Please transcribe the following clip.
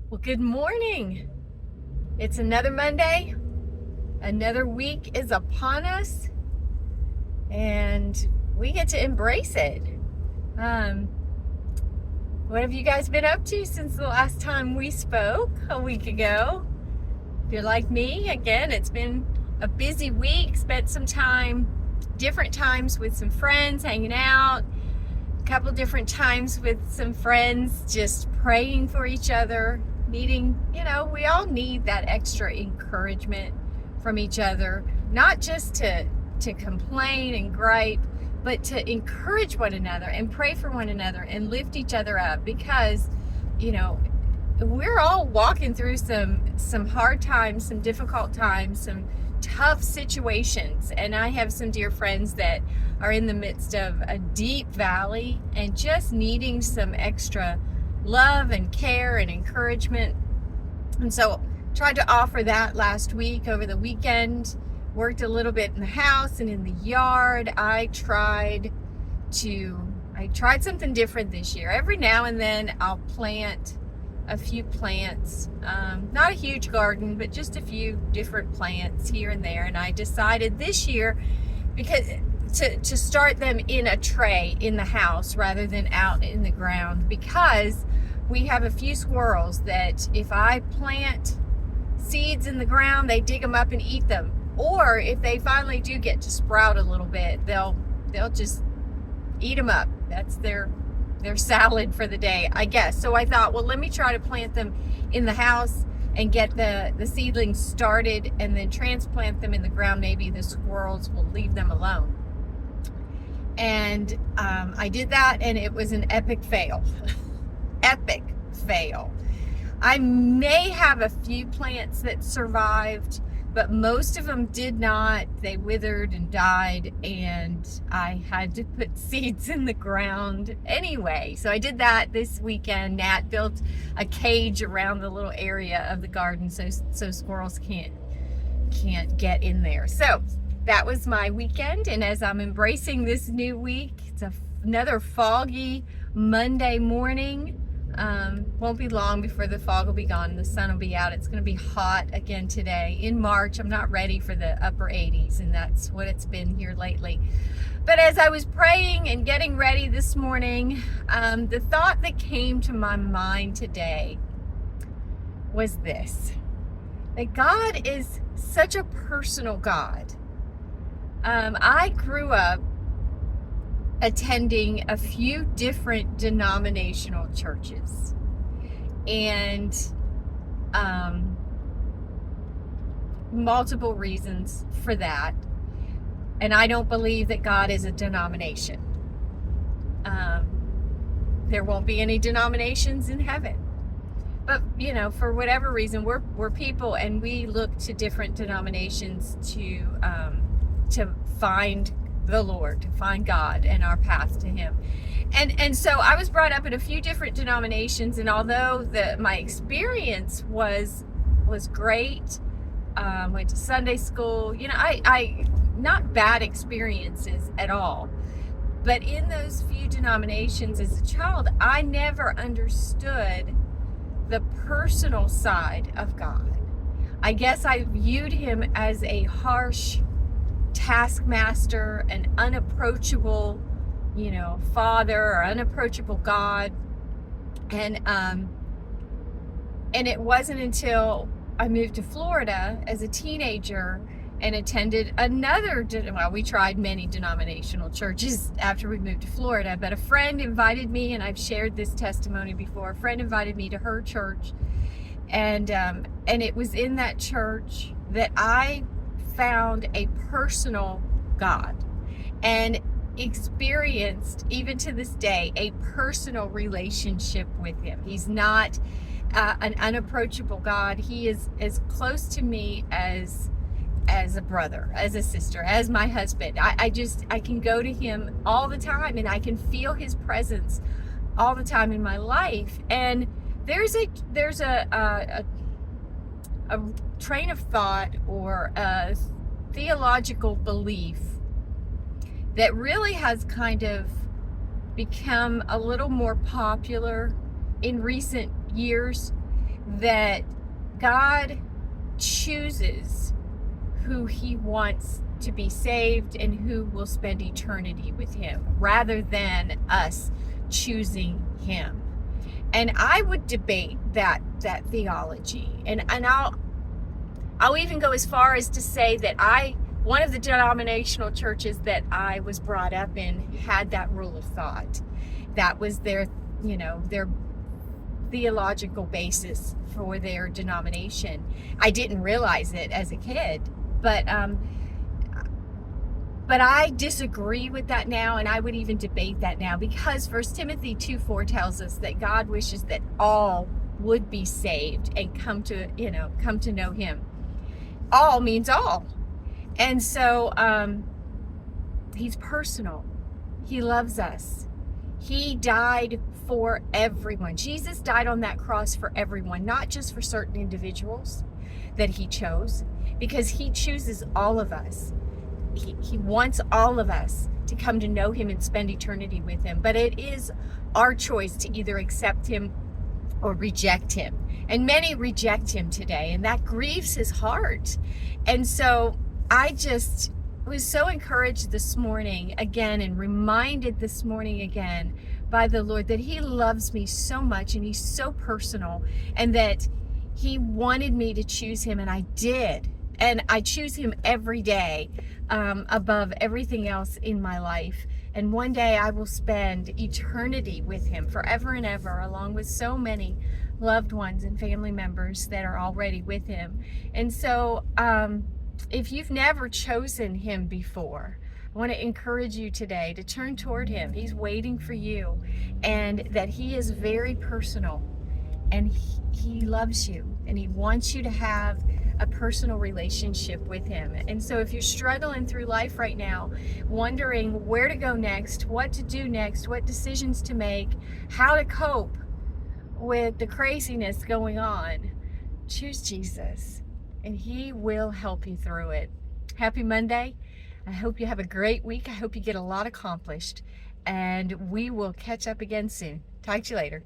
Well, good morning. It's another Monday. Another week is upon us, and we get to embrace it. Um, what have you guys been up to since the last time we spoke a week ago? If you're like me, again, it's been a busy week. Spent some time, different times with some friends, hanging out. A couple different times with some friends, just praying for each other, needing, we all need that extra encouragement from each other, not just to complain and gripe, but to encourage one another and pray for one another and lift each other up, because you know we're all walking through some hard times, some difficult times, some tough situations. And I have some dear friends that are in the midst of a deep valley and just needing some extra love and care and encouragement. And so tried to offer that last week. Over the weekend, worked a little bit in the house and in the yard. I tried something different this year. Every now and then I'll plant a few plants, not a huge garden, but just a few different plants here and there. And I decided this year, because to start them in a tray in the house rather than out in the ground, because we have a few squirrels that if I plant seeds in the ground, they dig them up and eat them. Or if they finally do get to sprout a little bit, they'll just eat them up. That's their salad for the day, I guess. So I thought, well, let me try to plant them in the house and get the seedlings started and then transplant them in the ground. Maybe the squirrels will leave them alone. And I did that, and it was an epic fail. Epic fail. I may have a few plants that survived, but most of them did not. They withered and died, and I had to put seeds in the ground anyway. So I did that this weekend. Nat built a cage around the little area of the garden so squirrels can't get in there. So that was my weekend, and as I'm embracing this new week, it's another foggy Monday morning. Won't be long before the fog will be gone and the sun will be out. It's going to be hot again today. In March, I'm not ready for the upper 80s, and that's what it's been here lately. But as I was praying and getting ready this morning, the thought that came to my mind today was this: that God is such a personal God. I grew up attending a few different denominational churches, and multiple reasons for that. And I don't believe that God is a denomination. There won't be any denominations in heaven. But for whatever reason, we're people, and we look to different denominations to find the Lord, to find God and our path to Him. And so I was brought up in a few different denominations, and although my experience was great, went to Sunday school, I not bad experiences at all. But in those few denominations as a child, I never understood the personal side of God. I guess I viewed Him as a harsh taskmaster, an unapproachable, father, or unapproachable God. And it wasn't until I moved to Florida as a teenager and attended we tried many denominational churches after we moved to Florida, but a friend invited me, and I've shared this testimony before. A friend invited me to her church, and it was in that church that I found a personal God and experienced, even to this day, a personal relationship with Him. He's not an unapproachable God. He is as close to me as a brother, as a sister, as my husband. I can go to Him all the time, and I can feel His presence all the time in my life. And there's a train of thought, or a theological belief that really has kind of become a little more popular in recent years, that God chooses who he wants to be saved and who will spend eternity with him rather than us choosing him. And I would debate that theology. And I'll even go as far as to say that one of the denominational churches that I was brought up in had that rule of thought. That was their theological basis for their denomination. I didn't realize it as a kid, but I disagree with that now, and I would even debate that now, because 1 Timothy 2:4 tells us that God wishes that all would be saved and come to know him. All means all. And so he's personal. He loves us. He died for everyone. Jesus died on that cross for everyone, not just for certain individuals that he chose, because he chooses all of us. He wants all of us to come to know him and spend eternity with him. But it is our choice to either accept him or reject him. And many reject him today, and that grieves his heart. And so I just was so encouraged this morning again, and reminded this morning again by the Lord that he loves me so much, and he's so personal, and that he wanted me to choose him, and I did. And I choose him every day above everything else in my life. And one day I will spend eternity with him forever and ever, along with so many loved ones and family members that are already with him. And so if you've never chosen him before, I want to encourage you today to turn toward him. He's waiting for you, and that he is very personal, and he loves you, and he wants you to have a personal relationship with him. And so if you're struggling through life right now, wondering where to go next, what to do next, what decisions to make, how to cope with the craziness going on, choose Jesus, and he will help you through it. Happy Monday. I hope you have a great week. I hope you get a lot accomplished, and we will catch up again soon. Talk to you later.